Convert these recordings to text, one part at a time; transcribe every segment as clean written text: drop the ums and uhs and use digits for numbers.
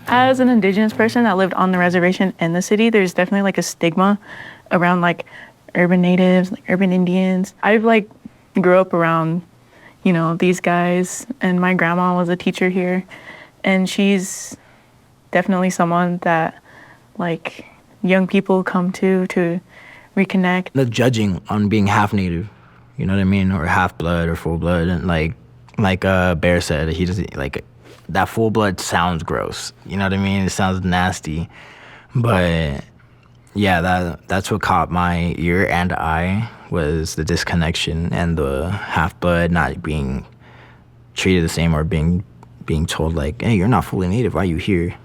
As an Indigenous person that lived on the reservation in the city, there's definitely like a stigma around like urban natives, like urban Indians. I've like grew up around, these guys, and my grandma was a teacher here, and she's definitely someone that like young people come to reconnect. The judging on being half native, you know what I mean, or half blood or full blood, and like Bear said, he doesn't like that full blood sounds gross. You know what I mean? It sounds nasty, but yeah, that's what caught my ear and eye was the disconnection and the half blood not being treated the same or being told like, hey, you're not fully native. Why are you here?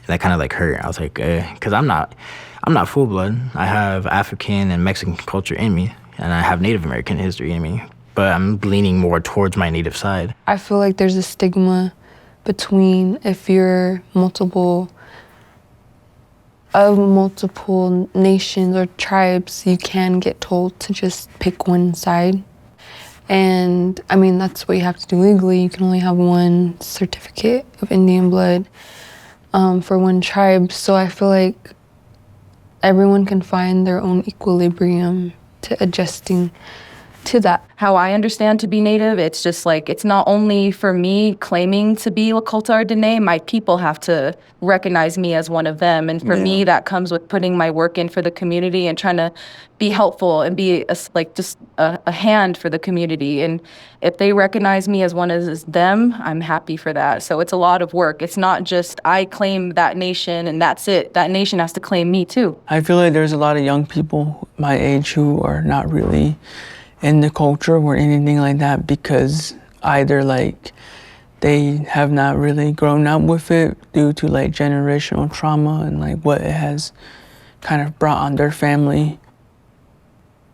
That kind of like hurt. I was like, because I'm not full blood. I have African and Mexican culture in me, and I have Native American history in me, but I'm leaning more towards my native side. I feel like there's a stigma between if you're multiple nations or tribes, you can get told to just pick one side. And I mean, that's what you have to do legally. You can only have one certificate of Indian blood for one tribe. So I feel like everyone can find their own equilibrium to adjusting to that. How I understand to be Native, it's just like, it's not only for me claiming to be Lakota or Dene, my people have to recognize me as one of them. And for me, that comes with putting my work in for the community and trying to be helpful and be a hand for the community. And if they recognize me as one as them, I'm happy for that. So it's a lot of work. It's not just I claim that nation and that's it. That nation has to claim me too. I feel like there's a lot of young people my age who are not really in the culture or anything like that because either like they have not really grown up with it due to like generational trauma and like what it has kind of brought on their family.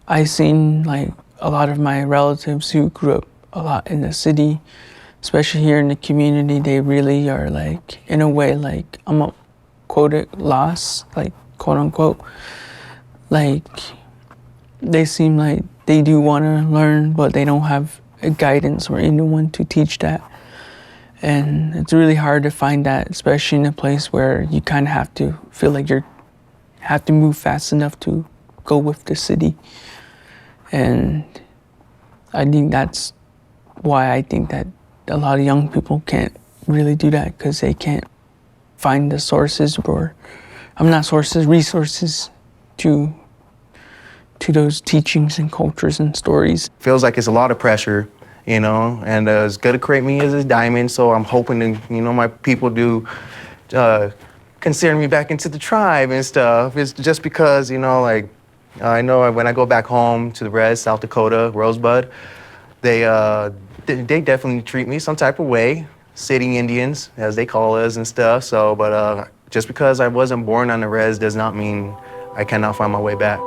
I seen like a lot of my relatives who grew up a lot in the city, especially here in the community, they really are like, in a way, like, I'm gonna quote it, lost, like, quote unquote. Like, they seem like they do want to learn, but they don't have a guidance or anyone to teach that. And it's really hard to find that, especially in a place where you kind of have to feel like you have to move fast enough to go with the city. And I think that's why I think that a lot of young people can't really do that because they can't find the resources to those teachings and cultures and stories. Feels like it's a lot of pressure, and it's going to create me as a diamond, so I'm hoping to, my people do consider me back into the tribe and stuff. It's just because, I know when I go back home to the res, South Dakota, Rosebud, they definitely treat me some type of way, city Indians, as they call us and stuff, so, but just because I wasn't born on the res does not mean I cannot find my way back.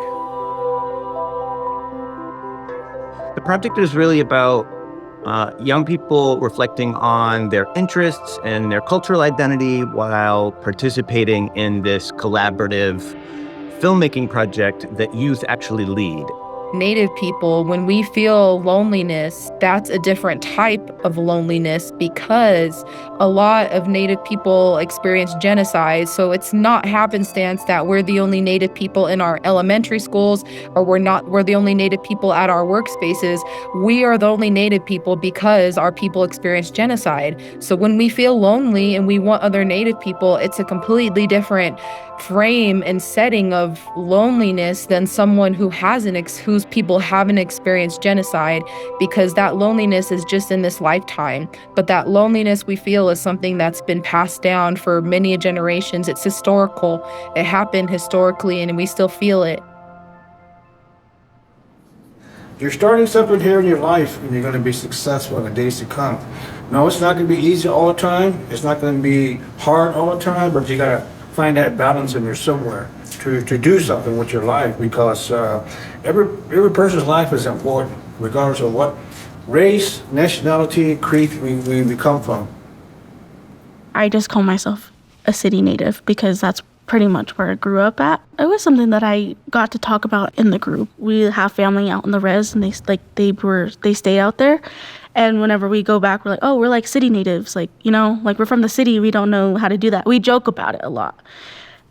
The project is really about young people reflecting on their interests and their cultural identity while participating in this collaborative filmmaking project that youth actually lead. Native people, when we feel loneliness, that's a different type of loneliness because a lot of Native people experience genocide. So it's not happenstance that we're the only Native people in our elementary schools, or we're the only Native people at our workspaces. We are the only Native people because our people experience genocide. So when we feel lonely and we want other Native people, it's a completely different frame and setting of loneliness than someone whose people haven't experienced genocide, because that loneliness is just in this lifetime. But that loneliness we feel is something that's been passed down for many generations. It's historical. It happened historically, and we still feel it. You're starting something here in your life, and you're going to be successful in the days to come. No, it's not going to be easy all the time. It's not going to be hard all the time, but you got to find that balance in there somewhere to do something with your life, because every person's life is important, regardless of what race, nationality, creed we come from. I just call myself a city native because that's pretty much where I grew up at. It was something that I got to talk about in the group. We have family out in the res, and they stay out there. And whenever we go back, we're like, oh, we're like city natives. Like, you know, like we're from the city. We don't know how to do that. We joke about it a lot.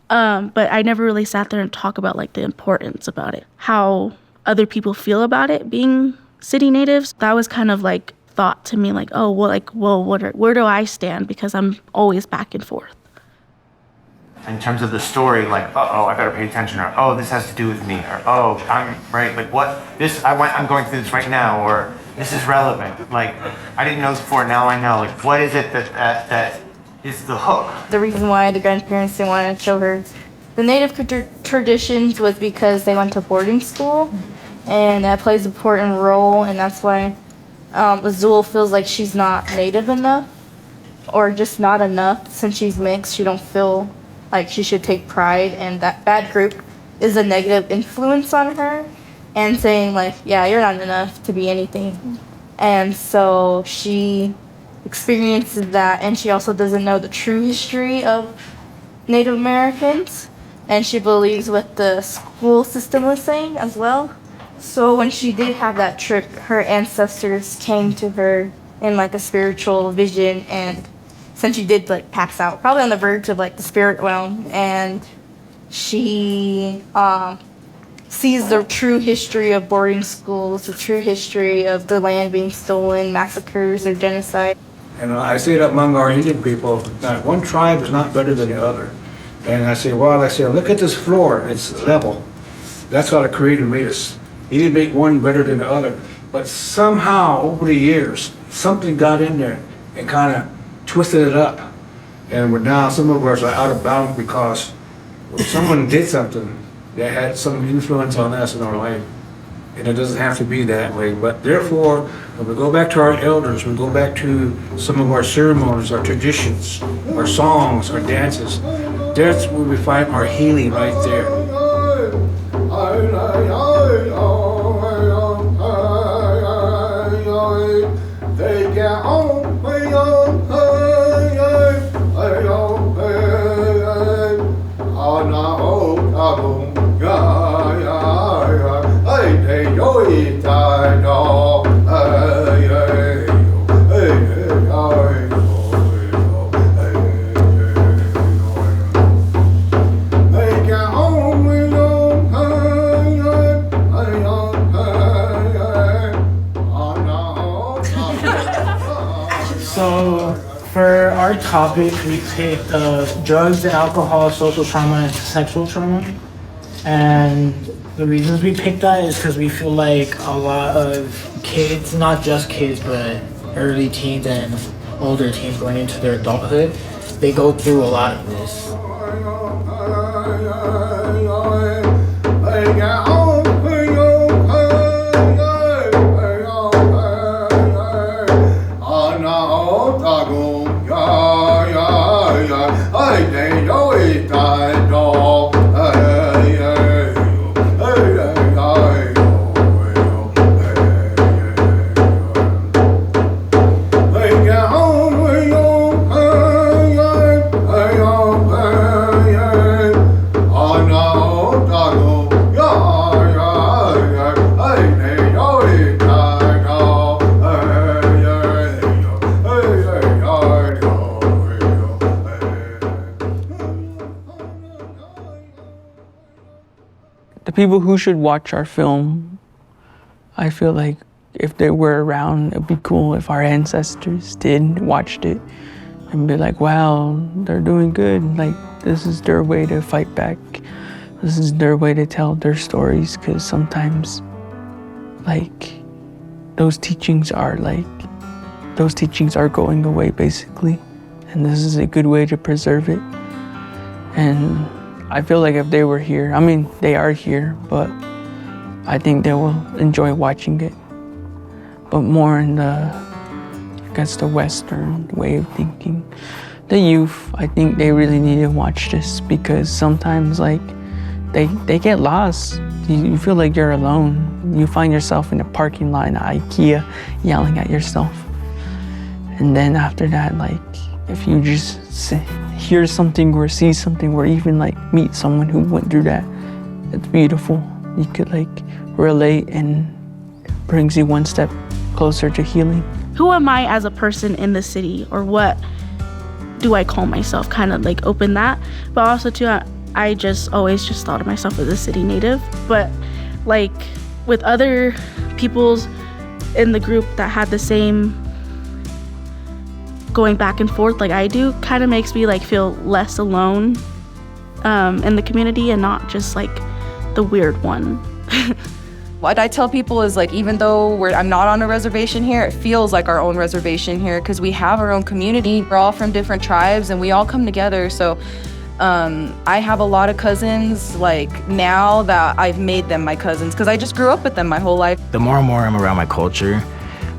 But I never really sat there and talk about like the importance about it, how other people feel about it being city natives. That was kind of like thought to me like, oh, well, where do I stand? Because I'm always back and forth. In terms of the story, like, uh-oh, I better pay attention, or, oh, this has to do with me, or, oh, I'm right, like, I'm going through this right now, or this is relevant. Like, I didn't know this before, now I know. Like, what is it that is the hook? The reason why the grandparents didn't want to show her the Native traditions was because they went to boarding school, and that plays an important role, and that's why Azul feels like she's not Native enough, or just not enough. Since she's mixed, she don't feel like she should take pride, and that group is a negative influence on her, and saying like, yeah, you're not enough to be anything. And so she experiences that, and she also doesn't know the true history of Native Americans, and she believes what the school system was saying as well. So when she did have that trip, her ancestors came to her in like a spiritual vision, and since she did like pass out, probably on the verge of like the spirit realm, and she sees the true history of boarding schools, the true history of the land being stolen, massacres, or genocide. And I say that among our Indian people, that one tribe is not better than the other. And I say, look at this floor, it's level. That's how the Creator made us. He didn't make one better than the other. But somehow, over the years, something got in there and kind of twisted it up. And we're now, some of us are out of bounds because someone did something that had some influence on us in our life. And it doesn't have to be that way. But therefore, when we go back to our elders, we go back to some of our ceremonies, our traditions, our songs, our dances, that's where we find our healing right there. So for our topic, we picked drugs, alcohol, social trauma, and sexual trauma. And the reasons we picked that is because we feel like a lot of kids, not just kids, but early teens and older teens going into their adulthood, they go through a lot of this. people who should watch our film, I feel like if they were around, it'd be cool if our ancestors watched it and be like, wow, they're doing good. Like, this is their way to fight back. This is their way to tell their stories, because sometimes, like, those teachings are going away, basically. And this is a good way to preserve it. And I feel like if they were here, I mean, they are here, but I think they will enjoy watching it. But more in the Western way of thinking. The youth, I think they really need to watch this, because sometimes, like, they get lost. You feel like you're alone. You find yourself in a parking lot at IKEA yelling at yourself. And then after that, like, if you just hear something or see something or even like meet someone who went through that, it's beautiful. You could like relate, and it brings you one step closer to healing. Who am I as a person in the city, or what do I call myself? Kind of like open that. But also too, I just always just thought of myself as a city native. But like with other people's in the group that had the same going back and forth like I do, kind of makes me like feel less alone in the community and not just like the weird one. What I tell people is like, even though I'm not on a reservation here, it feels like our own reservation here because we have our own community. We're all from different tribes and we all come together. So I have a lot of cousins like now that I've made them my cousins because I just grew up with them my whole life. The more and more I'm around my culture,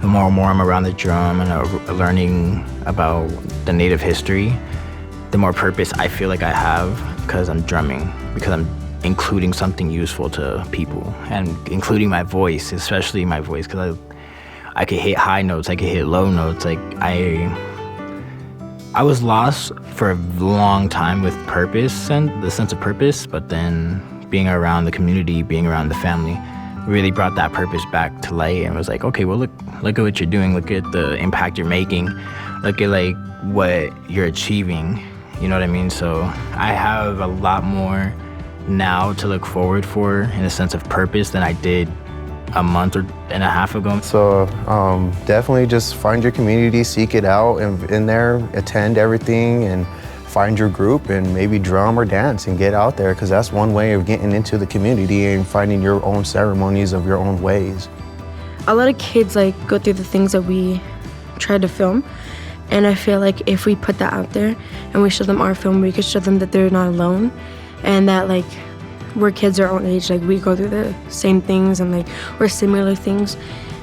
the more and more I'm around the drum and learning about the Native history, the more purpose I feel like I have because I'm drumming, because I'm including something useful to people and including my voice, especially my voice, because I could hit high notes, I could hit low notes. Like I was lost for a long time with purpose and the sense of purpose, but then being around the community, being around the family, really brought that purpose back to light and was like, okay, well look at what you're doing, look at the impact you're making, look at like what you're achieving, you know what I mean? So I have a lot more now to look forward for in a sense of purpose than I did a month and a half ago. So definitely just find your community, seek it out, and in there attend everything and find your group and maybe drum or dance and get out there, because that's one way of getting into the community and finding your own ceremonies of your own ways. A lot of kids like go through the things that we try to film, and I feel like if we put that out there and we show them our film, we could show them that they're not alone and that like we're kids our own age, like we go through the same things and like we're similar things.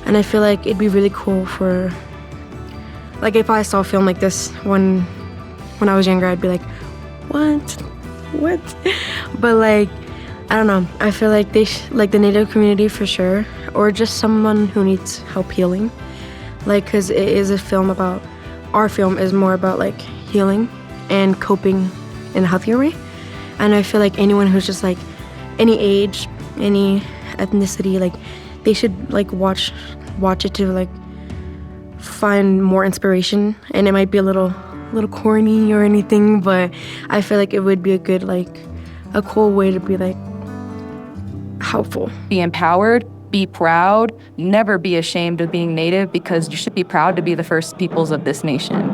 And I feel like it'd be really cool for, like if I saw a film like this when I was younger, I'd be like, what? But like, I don't know, I feel like like the Native community for sure, or just someone who needs help healing. Like, cause it is a film about, our film is more about like healing and coping in a healthier way. And I feel like anyone who's just like any age, any ethnicity, like they should like watch it to like find more inspiration. And it might be a little corny or anything, but I feel like it would be a good, like a cool way to be like helpful. Be empowered, be proud, never be ashamed of being Native, because you should be proud to be the first peoples of this nation.